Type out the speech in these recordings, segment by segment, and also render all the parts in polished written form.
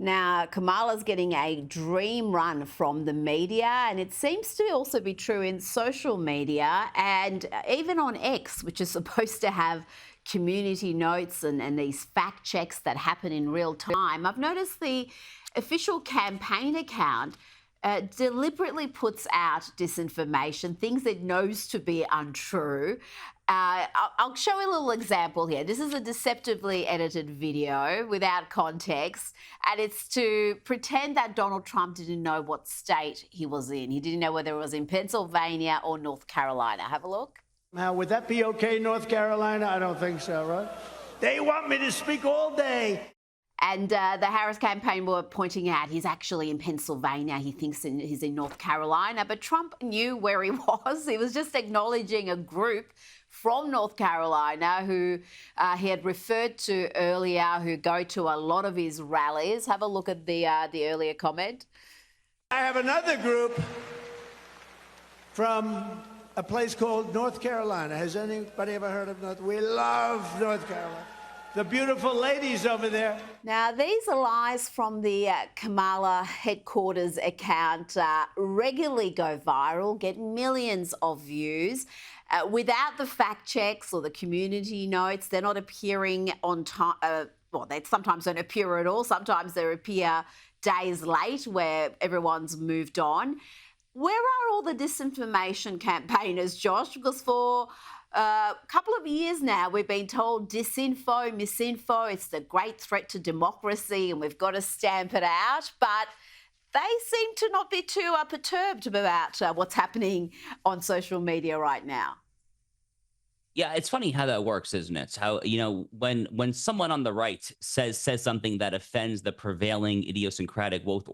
Now, Kamala's getting a dream run from the media, and it seems to also be true in social media and even on X, which is supposed to have community notes and these fact checks that happen in real time. I've noticed the official campaign account deliberately puts out disinformation, things it knows to be untrue. I'll show you a little example here. This is a deceptively edited video without context, and it's to pretend that Donald Trump didn't know what state he was in. He didn't know whether it was in Pennsylvania or North Carolina. Have a look. Now, would that be okay, North Carolina? I don't think so, right? They want me to speak all day. And the Harris campaign were pointing out he's actually in Pennsylvania. He thinks he's in North Carolina. But Trump knew where he was. He was just acknowledging a group from North Carolina who he had referred to earlier, who go to a lot of his rallies. Have a look at the earlier comment. I have another group from a place called North Carolina. Has anybody ever heard of North? We love North Carolina. The beautiful ladies over there. Now, these are lies from the Kamala headquarters account regularly go viral, get millions of views. Without the fact checks or the community notes, they're not appearing on time. Well, they sometimes don't appear at all. Sometimes they appear days late where everyone's moved on. Where are all the disinformation campaigners, Josh? Because for a couple of years now, we've been told disinfo, misinfo, it's the great threat to democracy and we've got to stamp it out. But they seem to not be too perturbed about what's happening on social media right now. Yeah, it's funny how that works, isn't it? How, when someone on the right says something that offends the prevailing idiosyncratic woke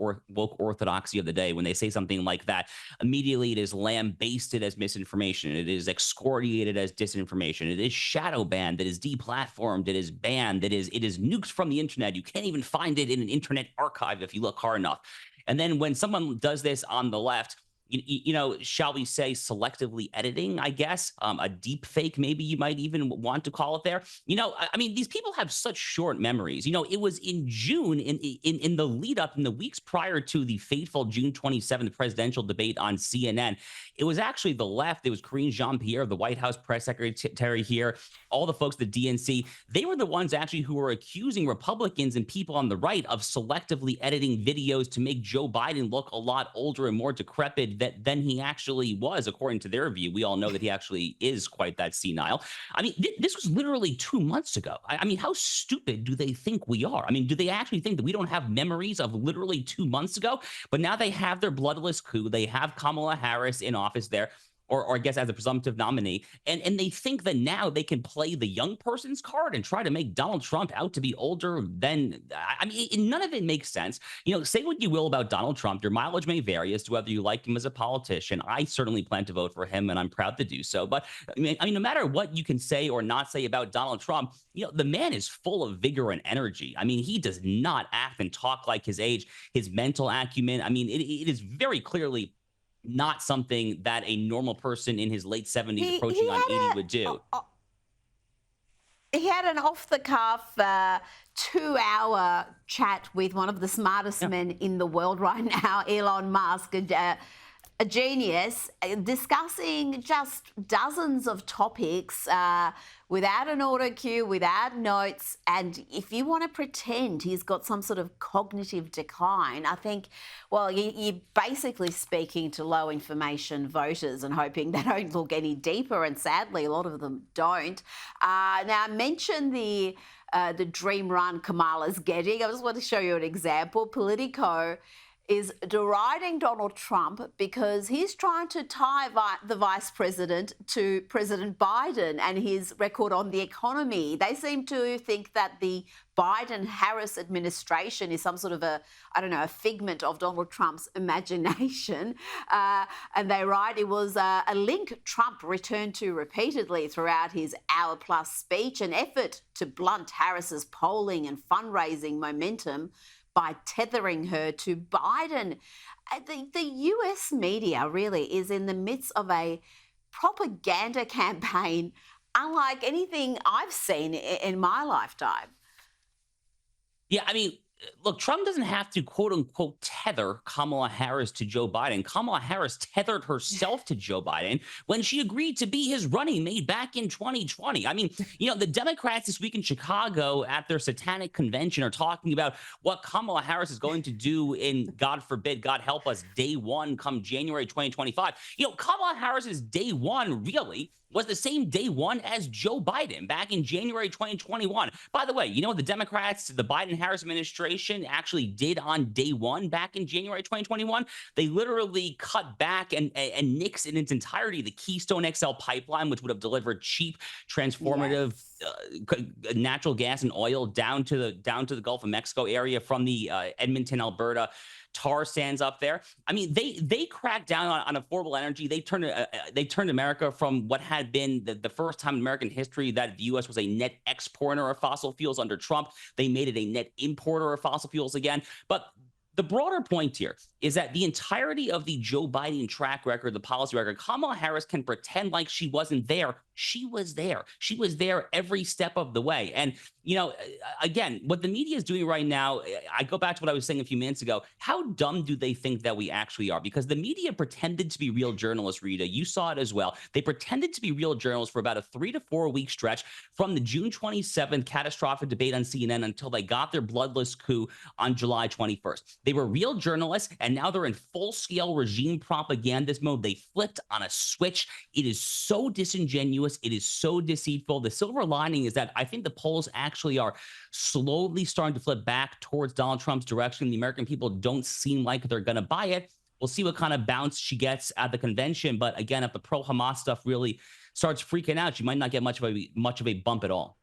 orthodoxy of the day, when they say something like that, immediately it is lambasted as misinformation. It is excoriated as disinformation. It is shadow banned. It is deplatformed. It is banned. It is nuked from the internet. You can't even find it in an internet archive if you look hard enough. And then when someone does this on the left, shall we say selectively editing, I guess, a deep fake, maybe you might even want to call it there. I mean, these people have such short memories. It was in June, in the lead up, in the weeks prior to the fateful June 27th presidential debate on CNN. It was actually the left. It was Karine Jean-Pierre, the White House press secretary here, all the folks at the DNC. They were the ones actually who were accusing Republicans and people on the right of selectively editing videos to make Joe Biden look a lot older and more decrepit than he actually was, according to their view. We all know that he actually is quite that senile. I mean, this was literally 2 months ago. I mean, how stupid do they think we are? I mean, do they actually think that we don't have memories of literally 2 months ago? But now they have their bloodless coup. They have Kamala Harris in office there, or I guess as a presumptive nominee, and they think that now they can play the young person's card and try to make Donald Trump out to be older than, I mean, none of it makes sense. Say what you will about Donald Trump. Your mileage may vary as to whether you like him as a politician. I certainly plan to vote for him, and I'm proud to do so. But I mean, no matter what you can say or not say about Donald Trump, the man is full of vigor and energy. I mean, he does not act and talk like his age, his mental acumen. I mean, it is very clearly not something that a normal person in his late 70s approaching on 80 would do. He had an off-the-cuff 2-hour chat with one of the smartest men in the world right now, Elon Musk, a genius, discussing just dozens of topics without an auto cue, without notes. And if you want to pretend he's got some sort of cognitive decline, I think, well, you're basically speaking to low information voters and hoping they don't look any deeper. And sadly, a lot of them don't. Now, I mentioned the dream run Kamala's getting. I just want to show you an example. Politico is deriding Donald Trump because he's trying to tie the vice president to President Biden and his record on the economy. They seem to think that the Biden-Harris administration is some sort of a figment of Donald Trump's imagination. And they write it was a link Trump returned to repeatedly throughout his hour-plus speech, an effort to blunt Harris's polling and fundraising momentum by tethering her to Biden. The US media really is in the midst of a propaganda campaign unlike anything I've seen in my lifetime. Yeah, I mean, look, Trump doesn't have to quote unquote tether Kamala Harris to Joe Biden. Kamala Harris tethered herself to Joe Biden when she agreed to be his running mate back in 2020. I mean, the Democrats this week in Chicago at their satanic convention are talking about what Kamala Harris is going to do in, God forbid, God help us, day one come January 2025. Kamala Harris's day one really was the same day one as Joe Biden back in January 2021. By the way, the Democrats, the Biden-Harris administration actually did on day one back in January 2021? They literally cut back and nixed in its entirety the Keystone XL pipeline, which would have delivered cheap, transformative natural gas and oil down to the Gulf of Mexico area from the Edmonton, Alberta tar sands up there. I mean, they cracked down on affordable energy. They turned America from what had been the first time in American history that the U.S. was a net exporter of fossil fuels under Trump. They made it a net importer of fossil fuels again. But the broader point here is that the entirety of the Joe Biden track record, the policy record, Kamala Harris can pretend like she wasn't there. She was there. She was there every step of the way. And, again, what the media is doing right now, I go back to what I was saying a few minutes ago. How dumb do they think that we actually are? Because the media pretended to be real journalists, Rita. You saw it as well. They pretended to be real journalists for about a 3 to 4 week stretch from the June 27th catastrophic debate on CNN until they got their bloodless coup on July 21st. They were real journalists, and now they're in full-scale regime propagandist mode. They flipped on a switch. It is so disingenuous. It is so deceitful. The silver lining is that I think the polls actually are slowly starting to flip back towards Donald Trump's direction. The American people don't seem like they're going to buy it. We'll see what kind of bounce she gets at the convention. But again, if the pro-Hamas stuff really starts freaking out, she might not get much of a bump at all.